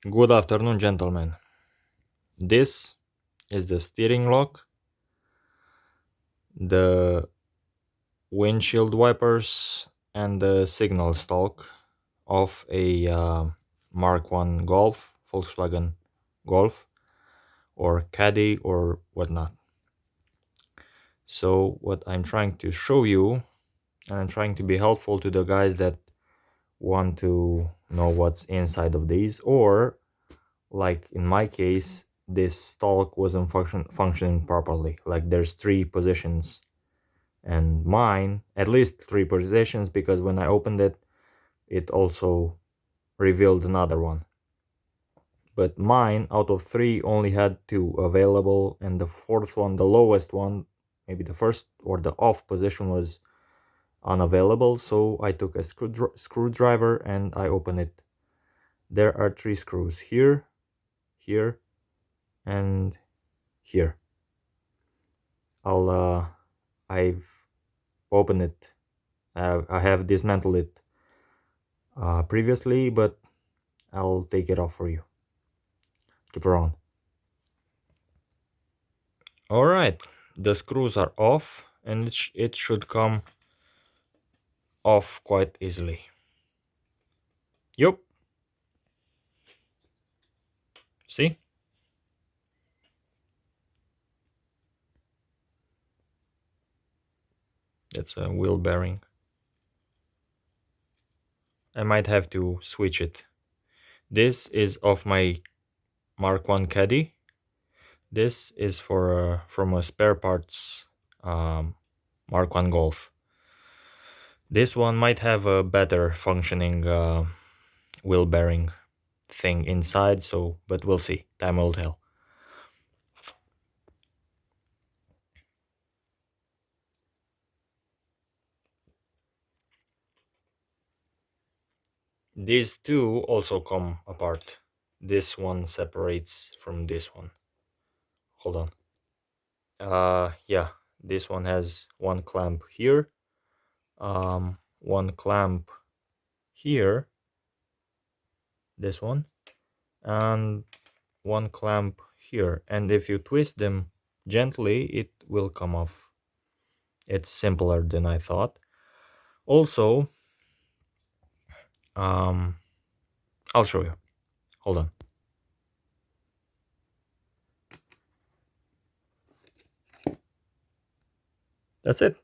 Good afternoon, gentlemen. This is the steering lock, the windshield wipers, and the signal stalk of a Mk1 Golf, Volkswagen Golf, or Caddy, or whatnot. So what I'm trying to show you, and I'm trying to be helpful to the guys that want to know what's inside of these, or like in my case, this stalk wasn't functioning properly. Like there's three positions, and mine at least three positions, because when I opened it, it also revealed another one. But mine, out of three, only had two available, and the fourth one, the lowest one, maybe the first or the off position, was unavailable. So I took a screwdriver and I opened it. There are three screws here, here, and here. I've opened it. I have dismantled it previously, but I'll take it off for you. Keep it on. All right, the screws are off, and it should come off quite easily. Yup. See? That's a wheel bearing. I might have to switch it. This is of my Mk1 Caddy. This is for from a spare parts Mk1 Golf. This one might have a better functioning wheel bearing thing inside, so but we'll see. Time will tell. These two also come apart. This one separates from this one. Hold on. Yeah, this one has one clamp here, one clamp here, this one, and one clamp here. And if you twist them gently, it will come off. It's simpler than I thought. Also, I'll show you. Hold on. That's it.